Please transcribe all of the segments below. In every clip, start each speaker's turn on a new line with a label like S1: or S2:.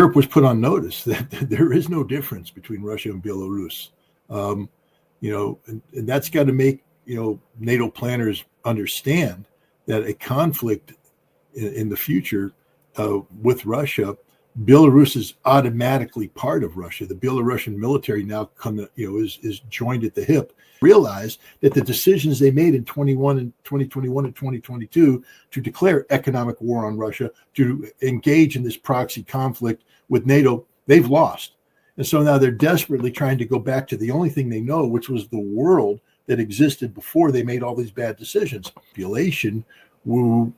S1: Europe was put on notice that there is no difference between Russia and Belarus. And that's got to make, NATO planners understand that a conflict in the future with Russia, Belarus is automatically part of Russia. The Belarusian military now is joined at the hip. Realize that the decisions they made in 2021 and 2022 to declare economic war on Russia, to engage in this proxy conflict with NATO, they've lost. And so now they're desperately trying to go back to the only thing they know, which was the world that existed before they made all these bad decisions. Population who,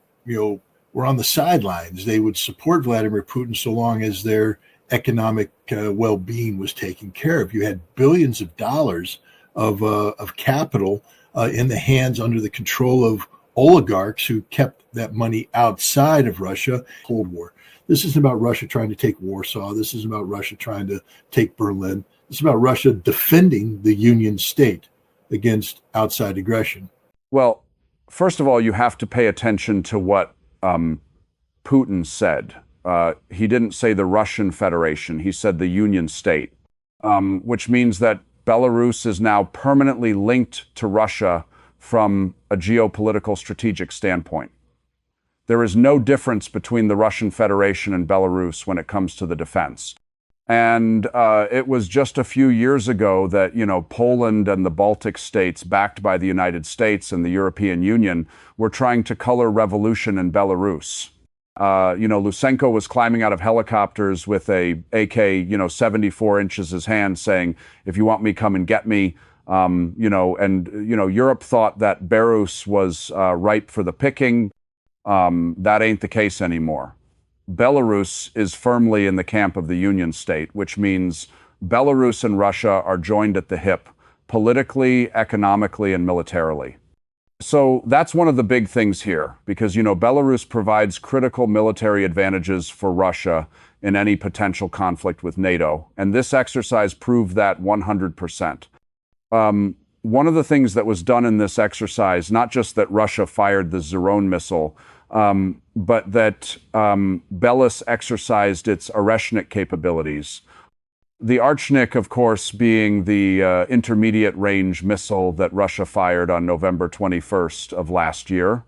S1: were on the sidelines. They would support Vladimir Putin so long as their economic well-being was taken care of. You had billions of dollars of capital in the hands, under the control of oligarchs who kept that money outside of Russia. Cold War. This isn't about Russia trying to take Warsaw. This isn't about Russia trying to take Berlin. It's about Russia defending the Union state against outside aggression.
S2: Well, first of all, you have to pay attention to what Putin said. He didn't say the Russian Federation. He said the Union state, which means that Belarus is now permanently linked to Russia from a geopolitical strategic standpoint. There is no difference between the Russian Federation and Belarus when it comes to the defense. And it was just a few years ago that, Poland and the Baltic states, backed by the United States and the European Union, were trying to color revolution in Belarus. Lysenko was climbing out of helicopters with a AK, 74 inches his hand, saying, "If you want me, come and get me." Europe thought that Belarus was ripe for the picking. That ain't the case anymore. Belarus is firmly in the camp of the Union state, which means Belarus and Russia are joined at the hip, politically, economically, and militarily. So that's one of the big things here, because, Belarus provides critical military advantages for Russia in any potential conflict with NATO. And this exercise proved that 100%. One of the things that was done in this exercise, not just that Russia fired the Zircon missile, but that Belarus exercised its Oreshnik capabilities. The Archnik, of course, being the intermediate range missile that Russia fired on November 21st of last year.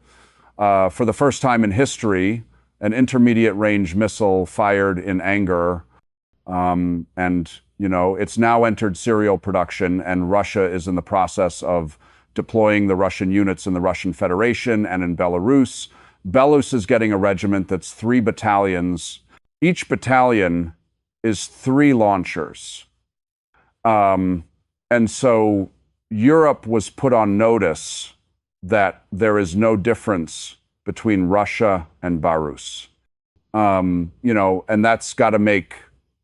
S2: For the first time in history, an intermediate range missile fired in anger. It's now entered serial production, and Russia is in the process of deploying the Russian units in the Russian Federation and in Belarus. Belarus is getting a regiment that's 3 battalions. Each battalion is 3 launchers. And so Europe was put on notice that there is no difference between Russia and Belarus. And that's got to make,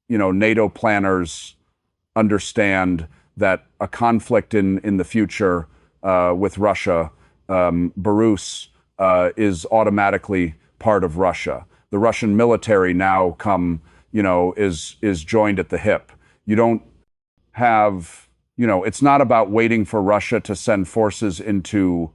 S2: NATO planners understand that a conflict in the future with Russia, Belarus, is automatically part of Russia. The Russian military now is joined at the hip. You don't have, it's not about waiting for Russia to send forces into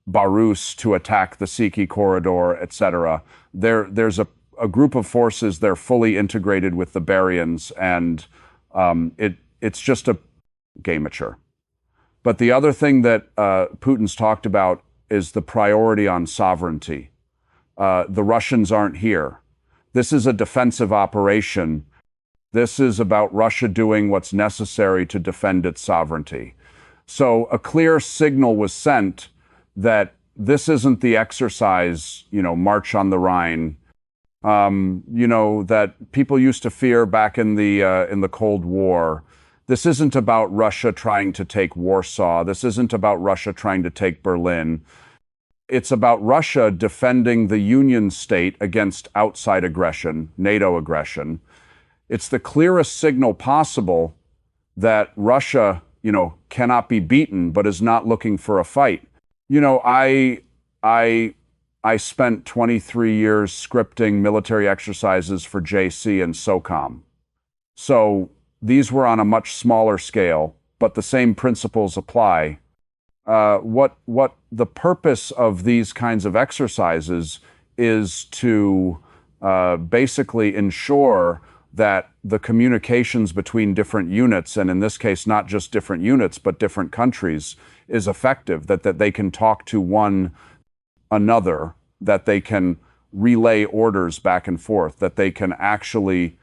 S2: Belarus to attack the Siki corridor, etc. There's a group of forces, they're fully integrated with the Berians, and it's just a game-mature. But the other thing that Putin's talked about is the priority on sovereignty. The Russians aren't here. This is a defensive operation. This is about Russia doing what's necessary to defend its sovereignty. So a clear signal was sent that this isn't the exercise, March on the Rhine, that people used to fear back in the Cold War. This isn't about Russia trying to take Warsaw. This isn't about Russia trying to take Berlin. It's about Russia defending the Union state against outside aggression, NATO aggression. It's the clearest signal possible that Russia, cannot be beaten, but is not looking for a fight. I spent 23 years scripting military exercises for JC and SOCOM. So these were on a much smaller scale, but the same principles apply. What the purpose of these kinds of exercises is to basically ensure that the communications between different units, and in this case, not just different units, but different countries, is effective, that they can talk to one another, that they can relay orders back and forth, that they can actually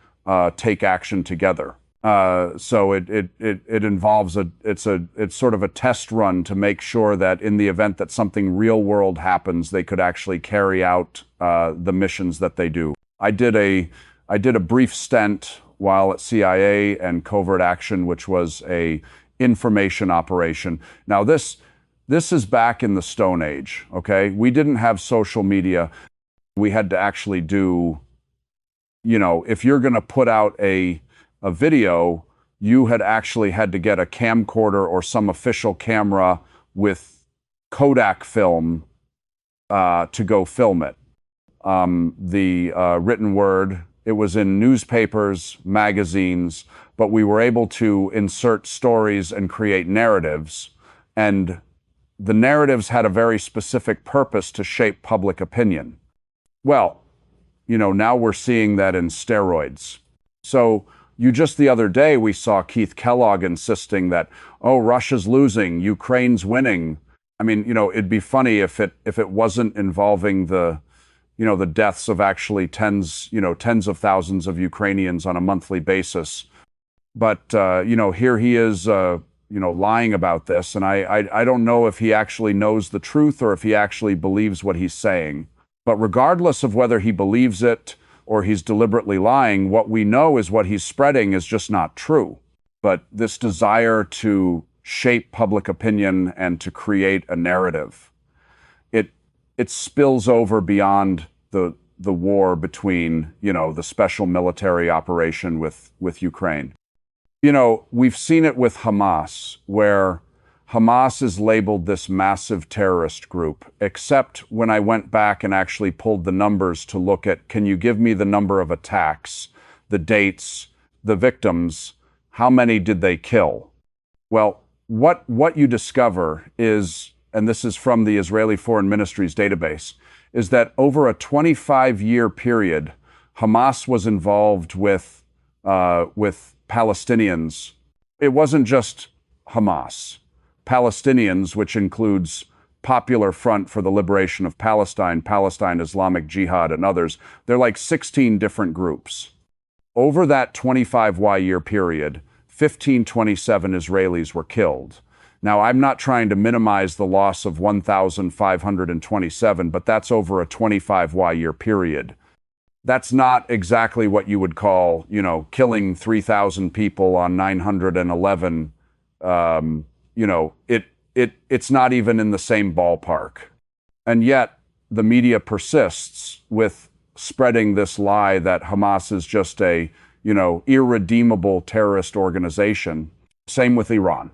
S2: take action together. So it involves it's sort of a test run to make sure that in the event that something real world happens, they could actually carry out the missions that they do. I did a brief stint while at CIA and Covert Action, which was a information operation. Now this is back in the Stone Age, okay? We didn't have social media. We had to actually do, if you're going to put out a video, you had actually had to get a camcorder or some official camera with Kodak film to go film it. The written word, it was in newspapers, magazines, but we were able to insert stories and create narratives. And the narratives had a very specific purpose to shape public opinion. Well, now we're seeing that in steroids. So just the other day, we saw Keith Kellogg insisting that, oh, Russia's losing, Ukraine's winning. I mean, it'd be funny if it wasn't involving the deaths of actually tens of thousands of Ukrainians on a monthly basis. But, here he is, lying about this. And I don't know if he actually knows the truth or if he actually believes what he's saying. But regardless of whether he believes it or he's deliberately lying, what we know is what he's spreading is just not true. But this desire to shape public opinion and to create a narrative, it spills over beyond the war between, the special military operation with Ukraine. We've seen it with Hamas, where Hamas is labeled this massive terrorist group, except when I went back and actually pulled the numbers to look at, can you give me the number of attacks, the dates, the victims, how many did they kill? Well, what you discover is, and this is from the Israeli Foreign Ministry's database, is that over a 25-year period, Hamas was involved with Palestinians. It wasn't just Hamas. Palestinians, which includes Popular Front for the Liberation of Palestine, Palestine Islamic Jihad, and others. They're like 16 different groups. Over that 25-year period, 1,527 Israelis were killed. Now, I'm not trying to minimize the loss of 1,527, but that's over a 25-year period. That's not exactly what you would call, killing 3,000 people on 911. It's not even in the same ballpark. And yet the media persists with spreading this lie that Hamas is just a, irredeemable terrorist organization. Same with Iran,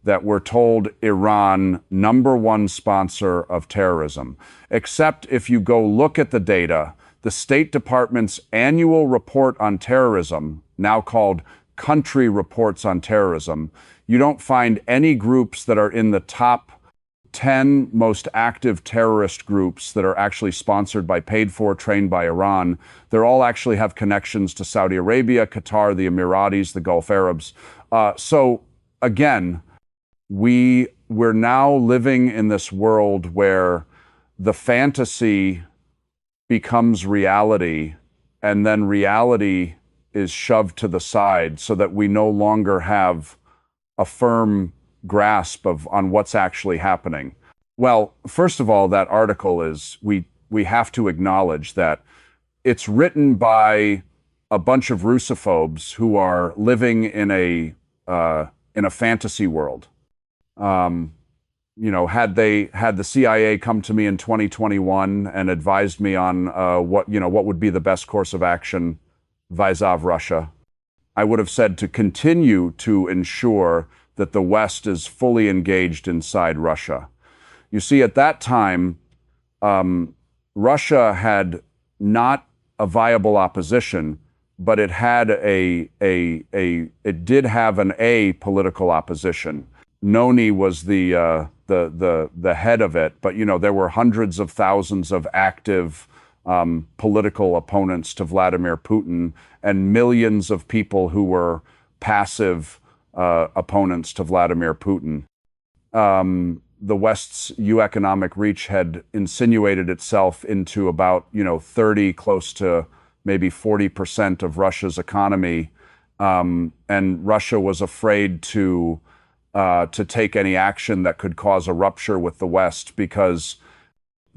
S2: that we're told Iran, #1 sponsor of terrorism. Except if you go look at the data, the State Department's annual report on terrorism, now called Country Reports on Terrorism, you don't find any groups that are in the top 10 most active terrorist groups that are actually sponsored by, paid for, trained by Iran. They all actually have connections to Saudi Arabia, Qatar, the Emiratis, the Gulf Arabs. So again, we're now living in this world where the fantasy becomes reality, and then reality is shoved to the side so that we no longer have a firm grasp on what's actually happening. Well, first of all, that article is, we have to acknowledge that it's written by a bunch of Russophobes who are living in a fantasy world. Had the CIA come to me in 2021 and advised me on what would be the best course of action vis-a-vis Russia, I would have said to continue to ensure that the West is fully engaged inside Russia. You see, at that time, Russia had not a viable opposition, but it had it did have an apolitical opposition. Noni was the head of it, but there were hundreds of thousands of active political opponents to Vladimir Putin and millions of people who were passive opponents to Vladimir Putin. The West's economic reach had insinuated itself into about 30, close to maybe 40% of Russia's economy, and Russia was afraid to take any action that could cause a rupture with the West because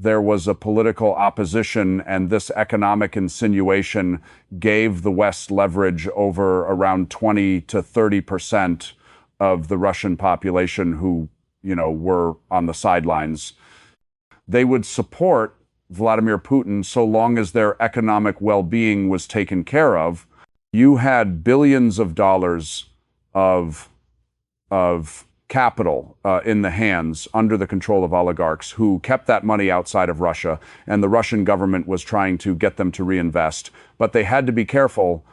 S2: there was a political opposition, and this economic insinuation gave the West leverage over around 20 to 30% of the Russian population who, were on the sidelines. They would support Vladimir Putin so long as their economic well-being was taken care of. You had billions of dollars of capital in the hands, under the control of oligarchs who kept that money outside of Russia, and the Russian government was trying to get them to reinvest. But they had to be careful.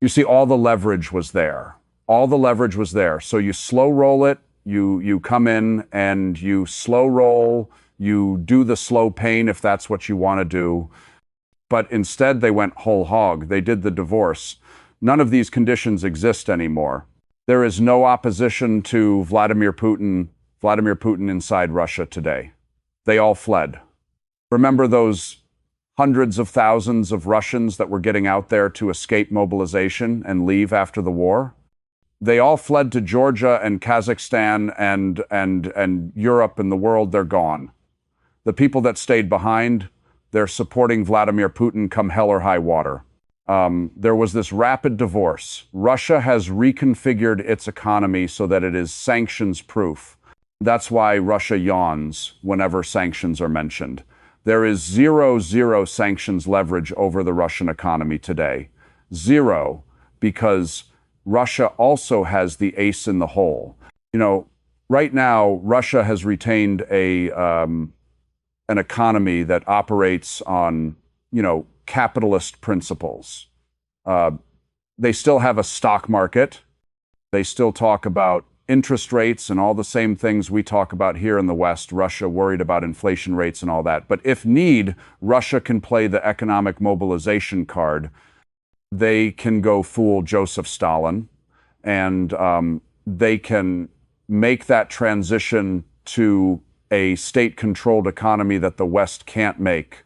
S2: You see, all the leverage was there. All the leverage was there. So you slow roll it, you come in and you slow roll, you do the slow pain if that's what you want to do. But instead they went whole hog. They did the divorce. None of these conditions exist anymore. There is no opposition to Vladimir Putin inside Russia today. They all fled. Remember those hundreds of thousands of Russians that were getting out there to escape mobilization and leave after the war? They all fled to Georgia and Kazakhstan and Europe and the world. They're gone. The people that stayed behind, they're supporting Vladimir Putin come hell or high water. There was this rapid divorce. Russia has reconfigured its economy so that it is sanctions-proof. That's why Russia yawns whenever sanctions are mentioned. There is zero sanctions leverage over the Russian economy today. Zero, because Russia also has the ace in the hole. Right now, Russia has retained an economy that operates on, capitalist principles. They still have a stock market. They still talk about interest rates and all the same things we talk about here in the West. Russia worried about inflation rates and all that. But if need, Russia can play the economic mobilization card. They can go fool Joseph Stalin, and they can make that transition to a state-controlled economy that the West can't make.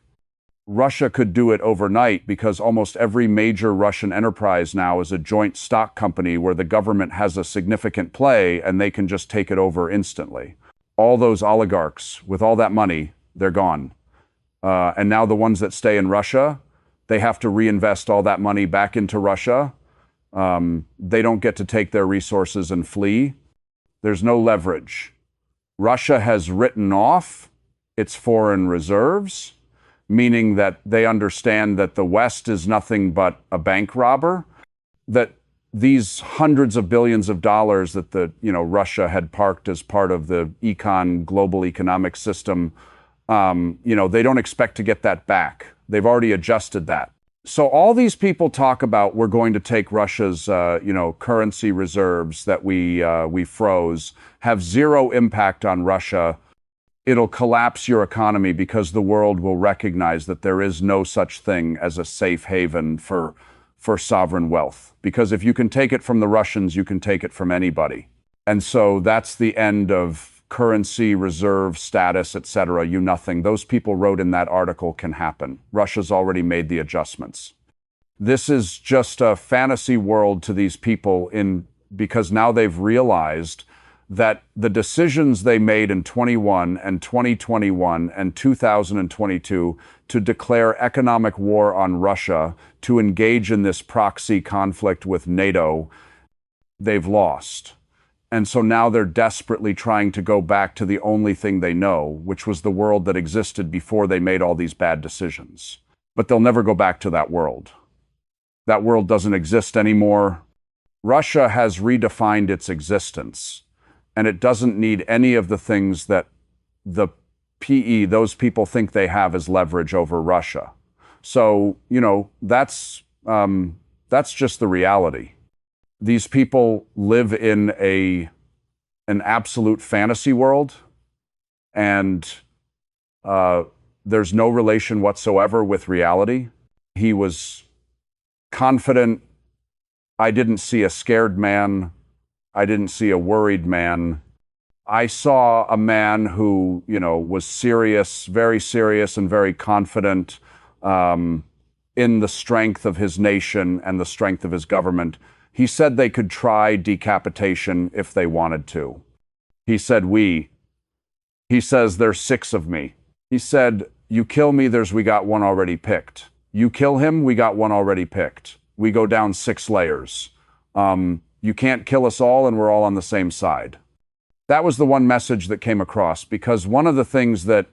S2: Russia could do it overnight because almost every major Russian enterprise now is a joint stock company where the government has a significant play and they can just take it over instantly. All those oligarchs with all that money, they're gone. And now the ones that stay in Russia, they have to reinvest all that money back into Russia. They don't get to take their resources and flee. There's no leverage. Russia has written off its foreign reserves, meaning that they understand that the West is nothing but a bank robber, that these hundreds of billions of dollars that Russia had parked as part of the global economic system, they don't expect to get that back. They've already adjusted that. So all these people talk about we're going to take Russia's currency reserves that we froze, have zero impact on Russia. It'll collapse your economy because the world will recognize that there is no such thing as a safe haven for sovereign wealth. Because if you can take it from the Russians, you can take it from anybody. And so that's the end of currency, reserve, status, etc. Nothing. Those people wrote in that article can happen. Russia's already made the adjustments. This is just a fantasy world to these people because now they've realized that the decisions they made in 21 and 2021 and 2022 to declare economic war on Russia, to engage in this proxy conflict with NATO, they've lost. And so now they're desperately trying to go back to the only thing they know, which was the world that existed before they made all these bad decisions. But they'll never go back to that world. That world doesn't exist anymore. Russia has redefined its existence. And it doesn't need any of the things that those people think they have as leverage over Russia. So, that's just the reality. These people live in an absolute fantasy world, and there's no relation whatsoever with reality. He was confident. I didn't see a scared man. I didn't see a worried man. I saw a man who, was serious, very serious and very confident in the strength of his nation and the strength of his government. He said they could try decapitation if they wanted to. He said, he says, there's 6 of me. He said, you kill me, we got one already picked. You kill him, we got one already picked. We go down 6 layers. You can't kill us all, and we're all on the same side. That was the one message that came across, because one of the things that,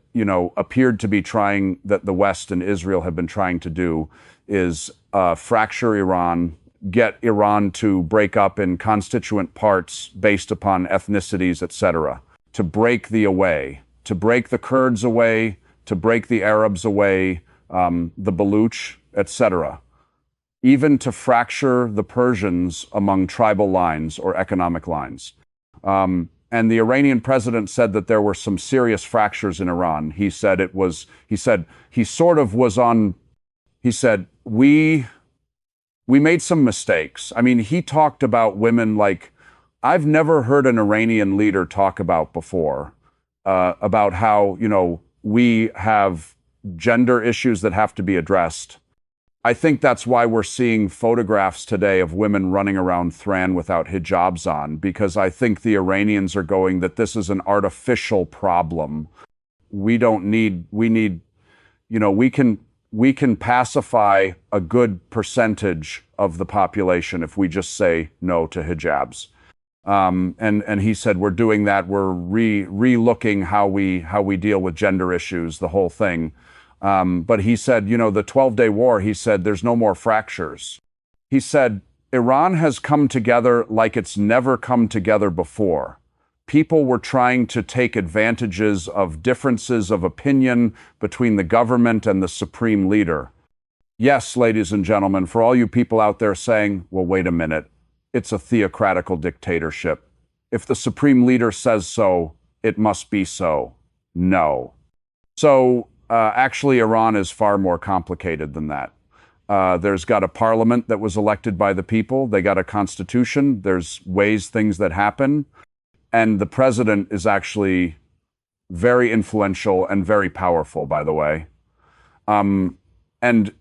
S2: appeared to be that the West and Israel have been trying to do is fracture Iran, get Iran to break up in constituent parts based upon ethnicities, etc., to break to break the Kurds away, to break the Arabs away, the Baluch, etc., even to fracture the Persians among tribal lines or economic lines. And the Iranian president said that there were some serious fractures in Iran. He said we made some mistakes. I mean, he talked about women like I've never heard an Iranian leader talk about before, about how, we have gender issues that have to be addressed. I think that's why we're seeing photographs today of women running around Thran without hijabs on, because I think the Iranians are going that this is an artificial problem. We can pacify a good percentage of the population if we just say no to hijabs. And he said, we're doing that. We're re-looking how we deal with gender issues, the whole thing. But he said, the 12-day war, he said, there's no more fractures. He said, Iran has come together like it's never come together before. People were trying to take advantages of differences of opinion between the government and the supreme leader. Yes, ladies and gentlemen, for all you people out there saying, well, wait a minute, it's a theocratical dictatorship. If the supreme leader says so, it must be so. No. So, actually, Iran is far more complicated than that. There's got a parliament that was elected by the people. They got a constitution. There's things that happen. And the president is actually very influential and very powerful, by the way. And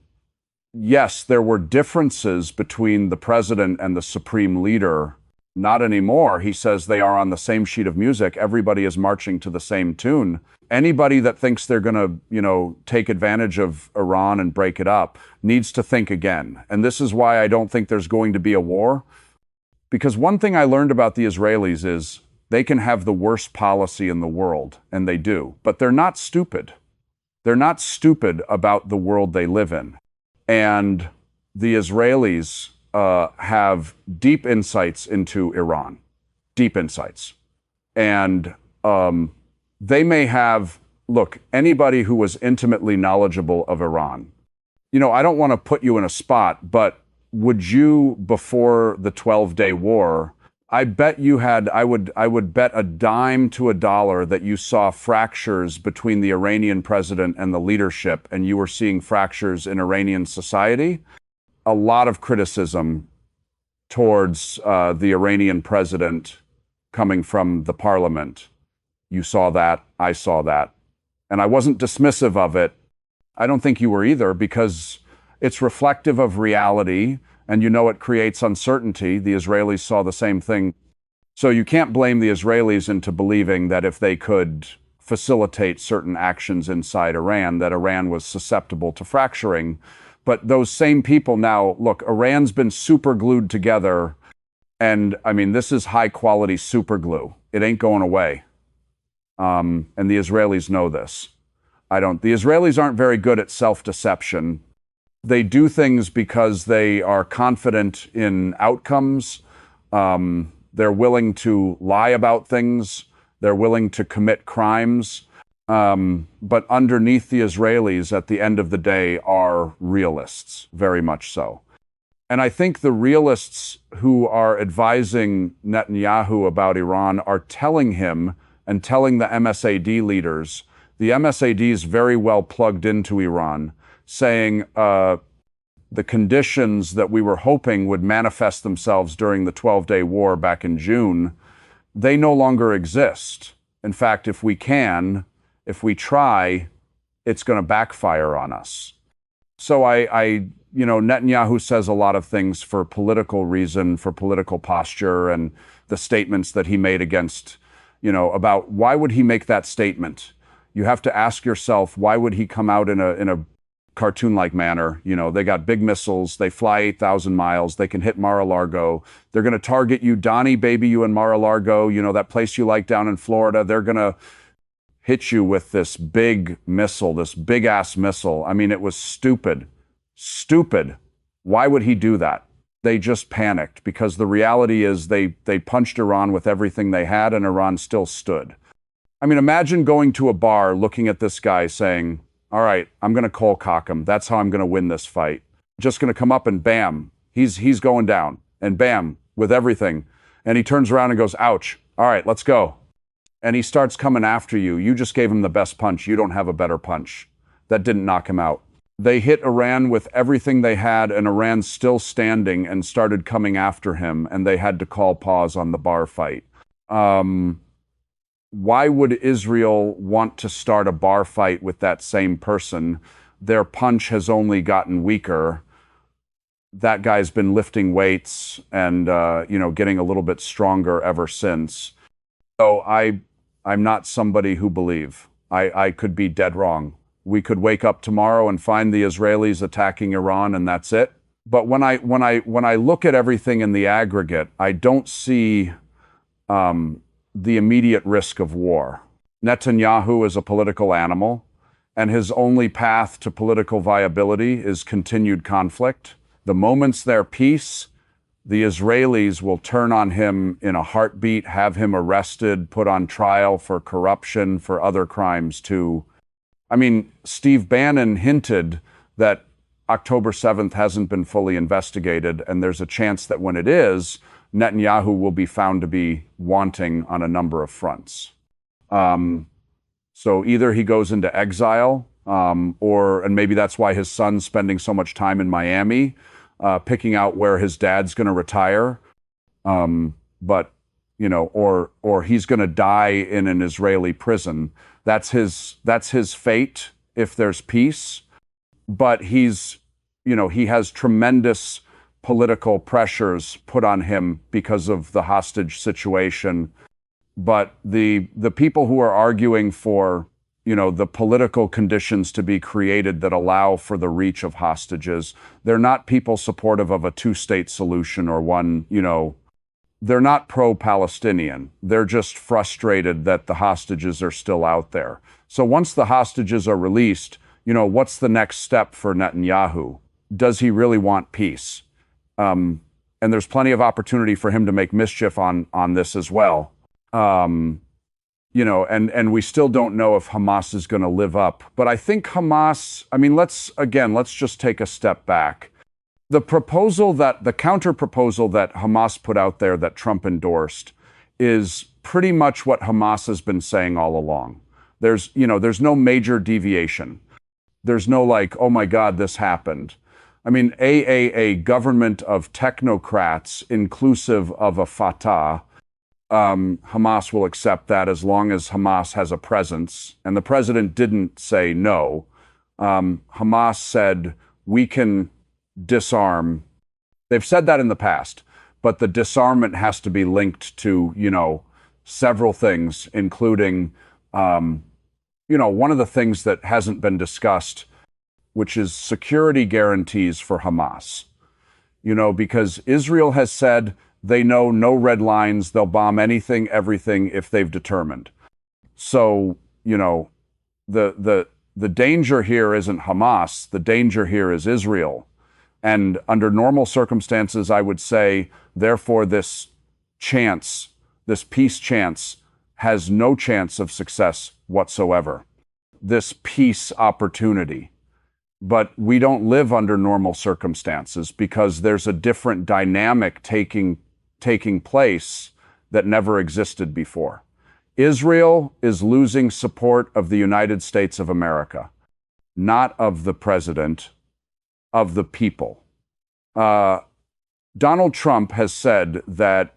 S2: yes, there were differences between the president and the supreme leader. Not anymore. He says they are on the same sheet of music. Everybody is marching to the same tune. Anybody that thinks they're going to, take advantage of Iran and break it up needs to think again. And this is why I don't think there's going to be a war. Because one thing I learned about the Israelis is they can have the worst policy in the world, and they do. But they're not stupid. They're not stupid about the world they live in. And the Israelis have deep insights into Iran. Deep insights. And they may have, anybody who was intimately knowledgeable of Iran. I don't want to put you in a spot, but would you, before the 12-day war, I bet you had, I would bet a dime to a dollar that you saw fractures between the Iranian president and the leadership, and you were seeing fractures in Iranian society. A lot of criticism towards the Iranian president coming from the parliament. You saw that, I saw that. And I wasn't dismissive of it. I don't think you were either, because it's reflective of reality, and it creates uncertainty. The Israelis saw the same thing. So you can't blame the Israelis into believing that if they could facilitate certain actions inside Iran, that Iran was susceptible to fracturing. But those same people now, Iran's been super glued together. And I mean, this is high quality super glue. It ain't going away. And the Israelis know this. The Israelis aren't very good at self-deception. They do things because they are confident in outcomes. They're willing to lie about things. They're willing to commit crimes. But underneath the Israelis, at the end of the day, are realists, very much so. And I think the realists who are advising Netanyahu about Iran are telling him and telling the MSAD leaders The MSAD is very well plugged into Iran, saying the conditions that we were hoping would manifest themselves during the 12-day war back in June, they no longer exist. In fact, if we try, it's going to backfire on us. So Netanyahu says a lot of things for political reason, for political posture, and the statements that he made against, about why would he make that statement? You have to ask yourself, why would he come out in a cartoon-like manner? They got big missiles, they fly 8,000 miles, they can hit Mar-a-Lago. They're going to target you, Donnie, baby, you in Mar-a-Lago, that place you like down in Florida. They're going to hit you with this big missile, this big-ass missile. I mean, it was stupid. Stupid. Why would he do that? They just panicked, because the reality is they punched Iran with everything they had, and Iran still stood. I mean, imagine going to a bar, looking at this guy saying, all right, I'm going to cold cock him. That's how I'm going to win this fight. Just going to come up and bam, he's going down. And bam, with everything. And he turns around and goes, ouch. All right, let's go. And he starts coming after you. You just gave him the best punch. You don't have a better punch. That didn't knock him out. They hit Iran with everything they had, and Iran's still standing and started coming after him, and they had to call pause on the bar fight. Why would Israel want to start a bar fight with that same person? Their punch has only gotten weaker. That guy's been lifting weights and, getting a little bit stronger ever since. So I'm not somebody who believe. I could be dead wrong. We could wake up tomorrow and find the Israelis attacking Iran, and that's it. But when I look at everything in the aggregate, I don't see the immediate risk of war. Netanyahu is a political animal, and his only path to political viability is continued conflict. The moment's there peace, the Israelis will turn on him in a heartbeat, have him arrested, put on trial for corruption, for other crimes too. I mean, Steve Bannon hinted that October 7th hasn't been fully investigated, and there's a chance that when it is, Netanyahu will be found to be wanting on a number of fronts. So either he goes into exile, and maybe that's why his son's spending so much time in Miami, picking out where his dad's going to retire. Or he's going to die in an Israeli prison. That's his fate if there's peace. But he has tremendous political pressures put on him because of the hostage situation. But the people who are arguing for, the political conditions to be created that allow for the reach of hostages, they're not people supportive of a two-state solution or one, they're not pro-Palestinian. They're just frustrated that the hostages are still out there. So once the hostages are released, what's the next step for Netanyahu? Does he really want peace? And there's plenty of opportunity for him to make mischief on this as well. And we still don't know if Hamas is going to live up. But I think Hamas, let's just take a step back. The counter proposal that Hamas put out there that Trump endorsed is pretty much what Hamas has been saying all along. There's no major deviation. There's no like, oh my God, this happened. I mean, a government of technocrats, inclusive of a Fatah, Hamas will accept that as long as Hamas has a presence. And the president didn't say no. Hamas said, we can disarm. They've said that in the past, but the disarmament has to be linked to, several things, including, one of the things that hasn't been discussed, which is security guarantees for Hamas. Because Israel has said they know no red lines, they'll bomb anything, everything if they've determined. So, the danger here isn't Hamas, the danger here is Israel. And under normal circumstances, I would say, therefore, this peace chance has no chance of success whatsoever. This peace opportunity. But we don't live under normal circumstances because there's a different dynamic taking place that never existed before. Israel is losing support of the United States of America, not of the president, of the people. Donald Trump has said that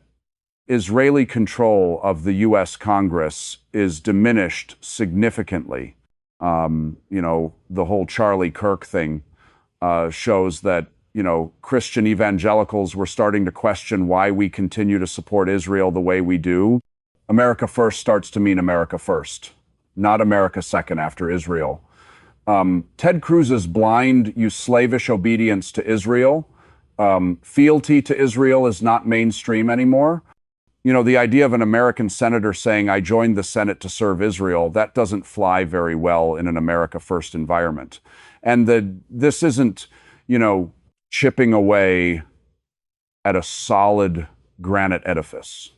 S2: Israeli control of the U.S. Congress is diminished significantly. The whole Charlie Kirk thing shows that, Christian evangelicals were starting to question why we continue to support Israel the way we do. America first starts to mean America first, not America second after Israel. Ted Cruz's blind, you slavish obedience to Israel, fealty to Israel is not mainstream anymore. The idea of an American senator saying, I joined the Senate to serve Israel, that doesn't fly very well in an America first environment. And this isn't, chipping away at a solid granite edifice.